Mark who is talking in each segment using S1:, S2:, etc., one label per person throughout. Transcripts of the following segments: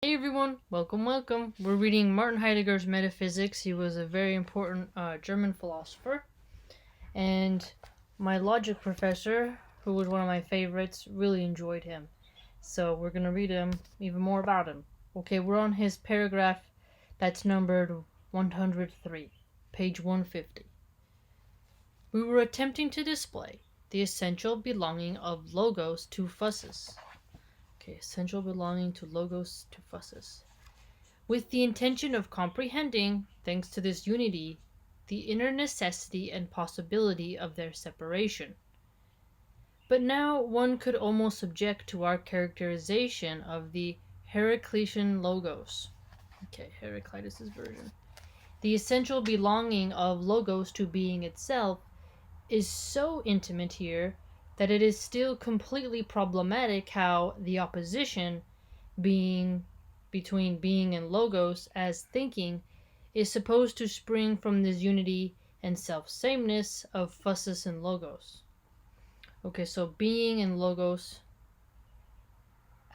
S1: Hey everyone, welcome. We're reading Martin Heidegger's Metaphysics. He was a very important German philosopher. And my logic professor, who was one of my favorites, really enjoyed him. So we're going to read him, even more about him. Okay, we're on his paragraph that's numbered 103, page 150. We were attempting to display the essential belonging of logos to fusses. Okay, essential belonging to logos to fusses. With the intention of comprehending, thanks to this unity, the inner necessity and possibility of their separation. But now one could almost object to our characterization of the Heraclitean logos. Okay, Heraclitus' version. The essential belonging of logos to being itself is so intimate here that it is still completely problematic how the opposition between being and logos as thinking is supposed to spring from this unity and self-sameness of phusis and logos. Okay, so being and logos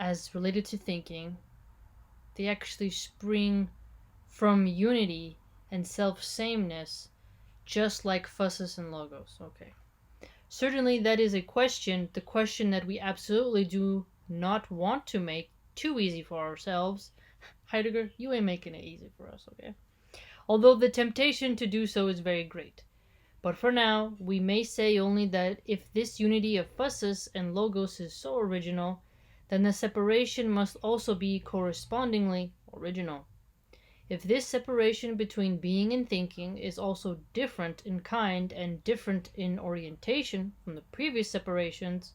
S1: as related to thinking, they actually spring from unity and self-sameness, just like phusis and logos. Okay. Certainly that is a question, the question that we absolutely do not want to make too easy for ourselves. Heidegger, you ain't making it easy for us, okay? Although the temptation to do so is very great. But for now, we may say only that if this unity of phusis and logos is so original, then the separation must also be correspondingly original. If this separation between being and thinking is also different in kind and different in orientation from the previous separations,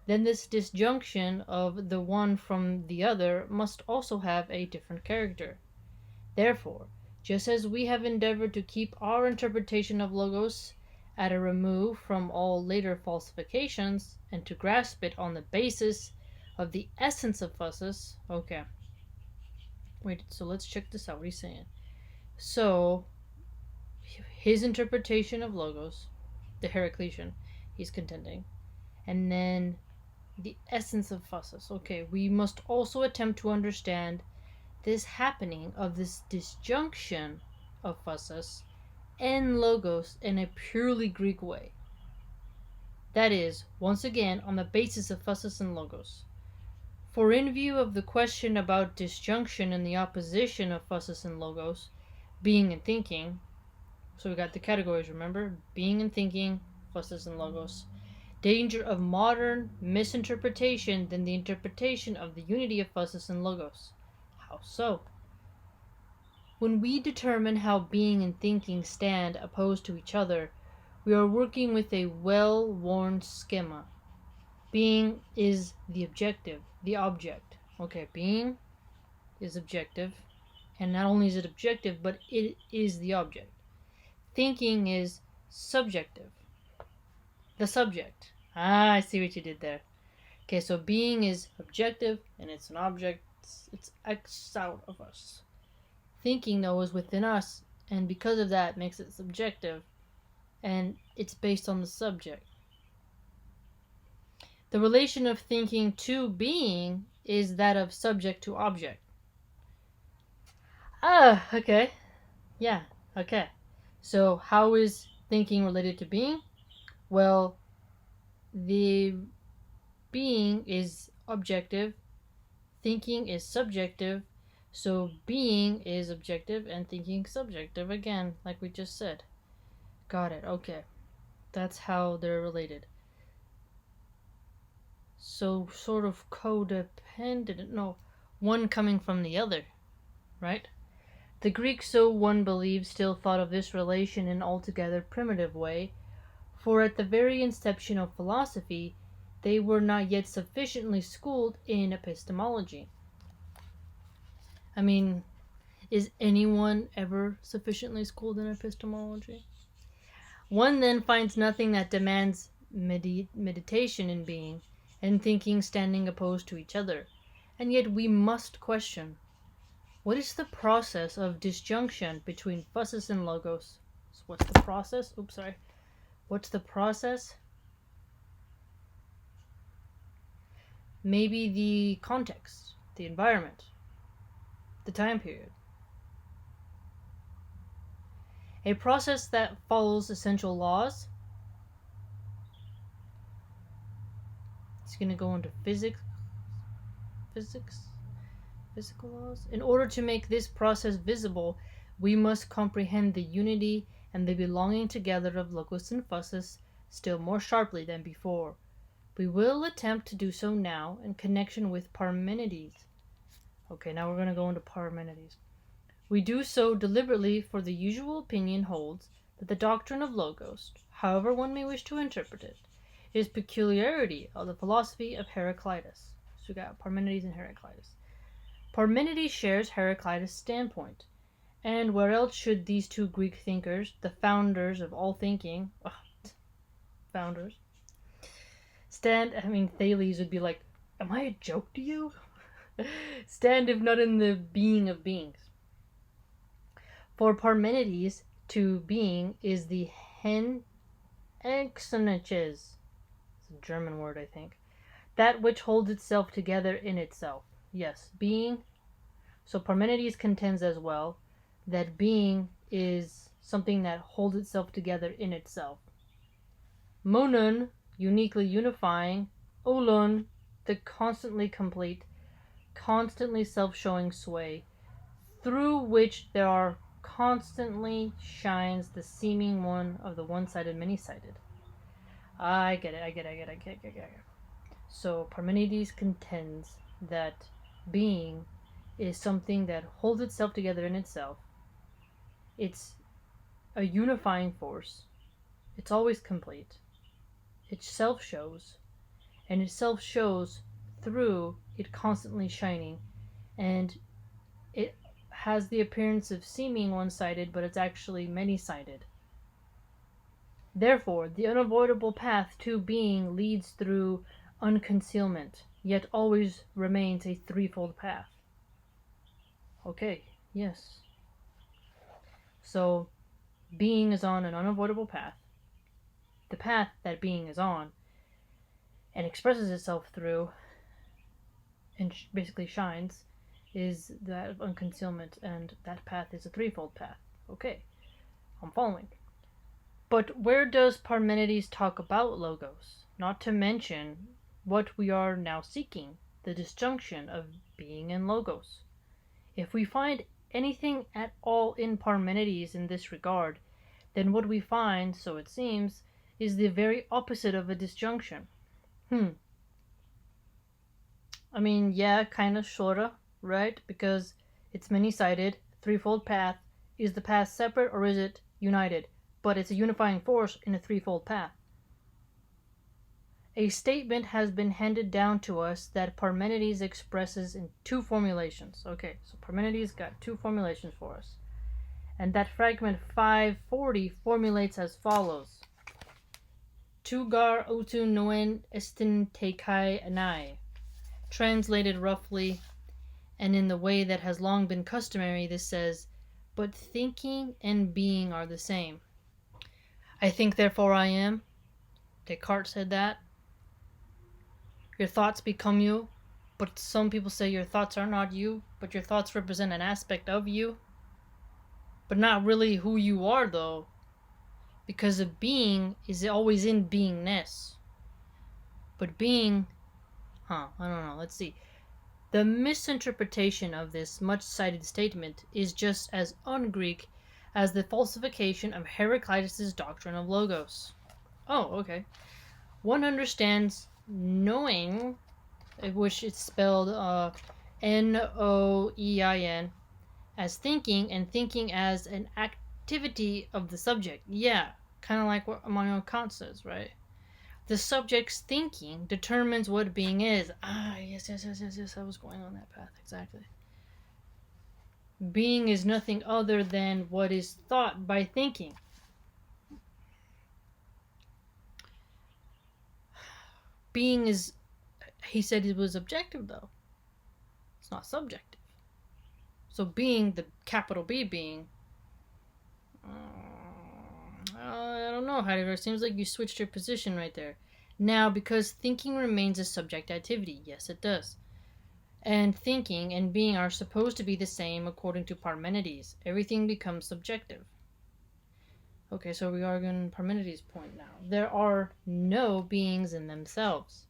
S1: then this disjunction of the one from the other must also have a different character. Therefore, just as we have endeavored to keep our interpretation of logos at a remove from all later falsifications, and to grasp it on the basis of the essence of phusis. Okay. Wait, so let's check this out. What he's saying. So, his interpretation of logos, the Heraclitean, he's contending, and then the essence of phusis. Okay, we must also attempt to understand this happening of this disjunction of phusis and logos in a purely Greek way. That is, once again, on the basis of phusis and logos. For in view of the question about disjunction and the opposition of phusis and logos, being and thinking, so we got the categories, remember? Being and thinking, phusis and logos. Danger of modern misinterpretation than the interpretation of the unity of phusis and logos. How so? When we determine how being and thinking stand opposed to each other, we are working with a well-worn schema. Being is the objective, the object. Okay, being is objective, and not only is it objective, but it is the object. Thinking is subjective, the subject. I see what you did there. Okay, so being is objective, and it's an object. It's X out of us. Thinking, though, is within us, and because of that makes it subjective, and it's based on the subject. The relation of thinking to being is that of subject to object. Okay. Yeah, okay. So how is thinking related to being? Well, the being is objective, thinking is subjective, so being is objective and thinking subjective again, like we just said. Got it, okay. That's how they're related. So sort of codependent, no, one coming from the other, right? The Greeks, so one believes, still thought of this relation in an altogether primitive way, for at the very inception of philosophy, they were not yet sufficiently schooled in epistemology. I mean, is anyone ever sufficiently schooled in epistemology? One then finds nothing that demands meditation in being, and thinking standing opposed to each other. And yet we must question, what is the process of disjunction between phusis and logos? So what's the process? What's the process? Maybe the context, the environment. the time period. A process that follows essential laws. It's going to go into physical laws. In order to make this process visible, we must comprehend the unity and the belonging together of logos and phusis still more sharply than before. We will attempt to do so now in connection with Parmenides. Okay, now we're going to go into Parmenides. We do so deliberately, for the usual opinion holds that the doctrine of logos, however one may wish to interpret it, is peculiarity of the philosophy of Heraclitus. So we got Parmenides and Heraclitus. Parmenides shares Heraclitus' standpoint. And where else should these two Greek thinkers, the founders of all thinking, founders, stand? I mean, Thales would be like, am I a joke to you? Stand if not in the being of beings. For Parmenides, to being is the hen exoneches. It's a German word, I think. That which holds itself together in itself. Yes, being. So Parmenides contends as well that being is something that holds itself together in itself. Monon, uniquely unifying. Olon, the constantly complete, constantly self-showing sway, through which there are constantly shines the seeming one of the one-sided many-sided. I get it. So Parmenides contends that being is something that holds itself together in itself. It's a unifying force. It's always complete. It self-shows, and it self-shows through it constantly shining, and it has the appearance of seeming one-sided, but it's actually many-sided. Therefore, the unavoidable path to being leads through unconcealment, yet always remains a threefold path. Okay, yes. So, being is on an unavoidable path. The path that being is on and expresses itself through and basically shines is that of unconcealment, and that path is a threefold path. Okay, I'm following. But where does Parmenides talk about logos? Not to mention what we are now seeking, the disjunction of being and logos. If we find anything at all in Parmenides in this regard, then what we find, so it seems, is the very opposite of a disjunction. I mean, yeah, kinda, sorta, right? Because it's many-sided, threefold path. Is the path separate or is it united? But it's a unifying force in a threefold path. A statement has been handed down to us that Parmenides expresses in two formulations. Okay, so Parmenides got two formulations for us. And that fragment 540 formulates as follows. Tugar otu noen estin te kai anai. Translated roughly, and in the way that has long been customary, this says, but thinking and being are the same. I think, therefore I am. Descartes said that. Your thoughts become you, but some people say your thoughts are not you, but your thoughts represent an aspect of you. But not really who you are, though, because a being is always in beingness. But being, I don't know, let's see. The misinterpretation of this much-cited statement is just as un-Greek as the falsification of Heraclitus' doctrine of logos. Oh, okay. One understands knowing, which is spelled Noein, as thinking, and thinking as an activity of the subject. Yeah, kind of like what Immanuel Kant says, right? The subject's thinking determines what being is. Yes, I was going on that path, exactly. Being is nothing other than what is thought by thinking. Being is, he said it was objective, though. It's not subjective. So being, the capital B being, I don't know, Heidegger. It seems like you switched your position right there. Now, because thinking remains a subject activity. Yes, it does. and thinking and being are supposed to be the same according to Parmenides. Everything becomes subjective. Okay, so we are going Parmenides' point now. There are no beings in themselves.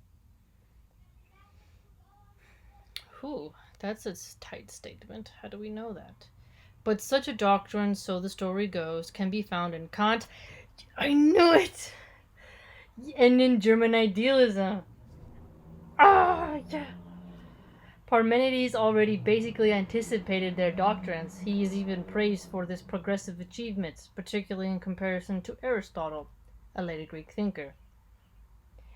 S1: Whew, that's a tight statement. How do we know that? But such a doctrine, so the story goes, can be found in Kant. I knew it! And in German idealism. Ah, yeah. Parmenides already basically anticipated their doctrines. He is even praised for this progressive achievements, particularly in comparison to Aristotle, a later Greek thinker.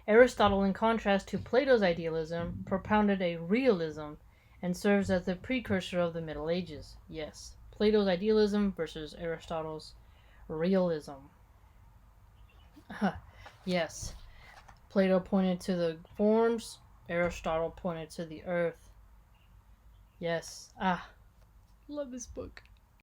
S1: Aristotle, in contrast to Plato's idealism, propounded a realism and serves as the precursor of the Middle Ages. Yes, Plato's idealism versus Aristotle's realism. Yes, Plato pointed to the forms, Aristotle pointed to the earth. Yes, love this book.